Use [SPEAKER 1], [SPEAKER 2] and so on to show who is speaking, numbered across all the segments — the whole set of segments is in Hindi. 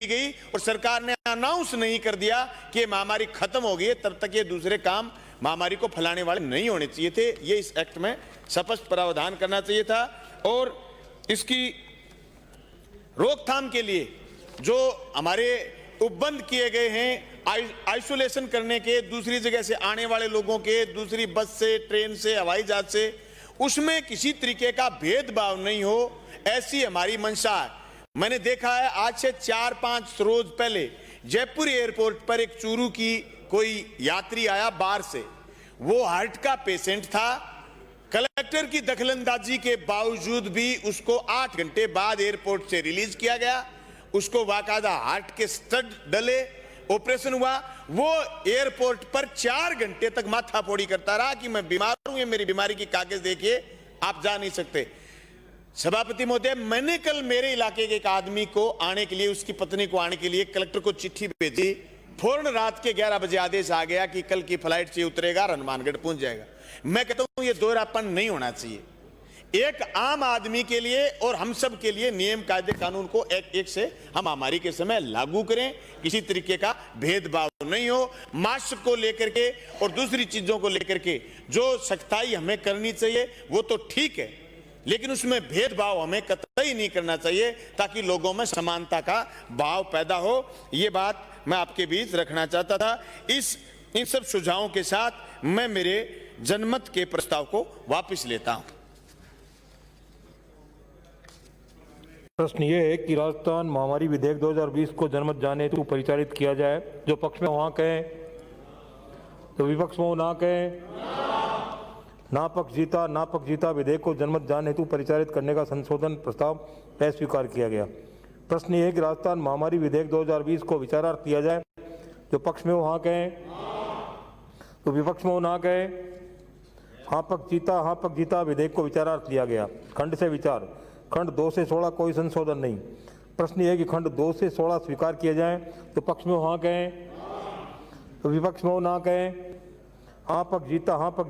[SPEAKER 1] गई और सरकार ने अनाउंस नहीं कर दिया कि महामारी खत्म हो गई है, तब तक ये दूसरे काम महामारी को फैलाने वाले नहीं होने चाहिए थे। ये इस एक्ट में स्पष्ट प्रावधान करना चाहिए था। और इसकी रोकथाम के लिए जो हमारे उपबंध किए गए हैं, आइसोलेशन करने के, दूसरी जगह से आने वाले लोगों के, दूसरी बस से, ट्रेन से, हवाई जहाज से, उसमें किसी तरीके का भेदभाव नहीं हो, ऐसी हमारी मंशा है। मैंने देखा है आज से 4-5 रोज पहले जयपुर एयरपोर्ट पर एक चूरू की कोई यात्री आया बाहर से, वो हार्ट का पेशेंट था। कलेक्टर की दखलंदाजी के बावजूद भी उसको 8 घंटे बाद एयरपोर्ट से रिलीज किया गया। उसको बाकायदा हार्ट के स्टड डले, ऑपरेशन हुआ। वो एयरपोर्ट पर 4 घंटे तक माथाफोड़ी करता रहा कि मैं बीमार हूं, ये मेरी बीमारी की कागज देखिए, आप जा नहीं सकते। सभापति महोदय, मैंने कल मेरे इलाके के एक आदमी को आने के लिए, उसकी पत्नी को आने के लिए कलेक्टर को चिट्ठी भेजी। फौरन रात के 11 बजे आदेश आ गया कि कल की फ्लाइट से उतरेगा, हनुमानगढ़ पहुंच जाएगा। मैं कहता हूं ये दोहरापन नहीं होना चाहिए। एक आम आदमी के लिए और हम सब के लिए नियम कायदे कानून को एक से हम महामारी के समय लागू करें, किसी तरीके का भेदभाव नहीं हो। मास्क को लेकर के और दूसरी चीजों को लेकर के जो सख्ताई हमें करनी चाहिए वो तो ठीक है, लेकिन उसमें भेदभाव हमें कतई नहीं करना चाहिए ताकि लोगों में समानता का भाव पैदा हो। ये बात मैं आपके बीच रखना चाहता था। इन सब सुझावों के साथ मैं मेरे जनमत के प्रस्ताव को वापस लेता हूं।
[SPEAKER 2] प्रश्न ये है कि राजस्थान महामारी विधेयक 2020 को जनमत जाने हेतु परिचालित किया जाए। जो पक्ष में वहां कहें, तो विपक्ष में ना कहें। ना पक्ष जीता विधेयक को जनमत जाने हेतु परिचालित करने का संशोधन प्रस्ताव अस्वीकार किया गया। प्रश्न ये है कि राजस्थान महामारी विधेयक 2020 को विचारार्थ किया जाए। जो पक्ष में वहां कहें, तो विपक्ष में ना कहें। हाँ पक्ष जीता विधेयक को विचारार्थ लिया गया। खंड से विचार, खंड 2 से 16 कोई संशोधन नहीं। प्रश्न यह है कि खंड 2 से 16 स्वीकार किए जाएं। तो पक्ष में हाँ कहें, तो विपक्ष में ना कहें। हाँ पक्ष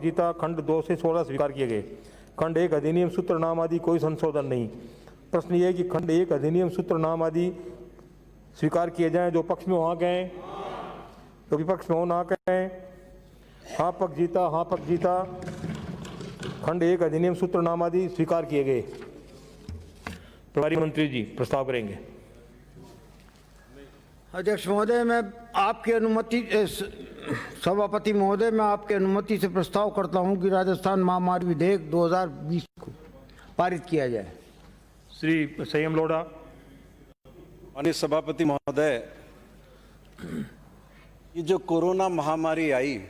[SPEAKER 2] जीता खंड 2 से 16 स्वीकार किए गए। खंड 1 अधिनियम सूत्र नाम आदि कोई संशोधन नहीं। प्रश्न यह है कि खंड 1 अधिनियम सूत्र नाम आदि स्वीकार किए जाएं। जो पक्ष में हाँ कहें, तो विपक्ष में ना कहें। हाँ पक्ष जीता खंड 1 अधिनियम सूत्र नाम आदि स्वीकार किए गए। प्रभारी मंत्री जी प्रस्ताव करेंगे।
[SPEAKER 3] अध्यक्ष महोदय, मैं आपकी अनुमति, सभापति महोदय, मैं आपकी अनुमति से प्रस्ताव करता हूं कि राजस्थान महामारी विधेयक 2020 को पारित किया जाए।
[SPEAKER 2] श्री संयम लोढ़ा।
[SPEAKER 4] माननीय सभापति महोदय, ये जो कोरोना महामारी आई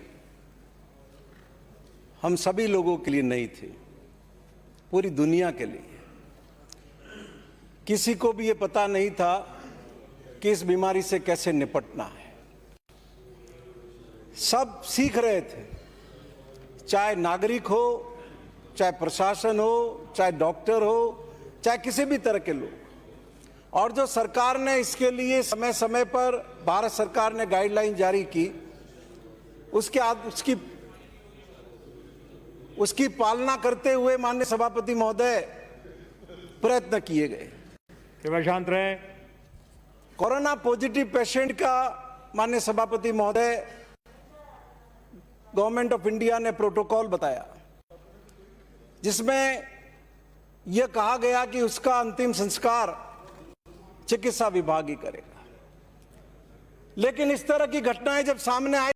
[SPEAKER 4] हम सभी लोगों के लिए नहीं थी, पूरी दुनिया के लिए। किसी को भी ये पता नहीं था कि इस बीमारी से कैसे निपटना है। सब सीख रहे थे, चाहे नागरिक हो, चाहे प्रशासन हो, चाहे डॉक्टर हो, चाहे किसी भी तरह के लोग। और जो सरकार ने इसके लिए समय समय पर भारत सरकार ने गाइडलाइन जारी की, उसकी पालना करते हुए माननीय सभापति महोदय प्रयत्न किए गए।
[SPEAKER 2] कृपया शांत रहें।
[SPEAKER 4] कोरोना पॉजिटिव पेशेंट का माननीय सभापति महोदय गवर्नमेंट ऑफ इंडिया ने प्रोटोकॉल बताया, जिसमें यह कहा गया कि उसका अंतिम संस्कार चिकित्सा विभाग ही करेगा। लेकिन इस तरह की घटनाएं जब सामने आई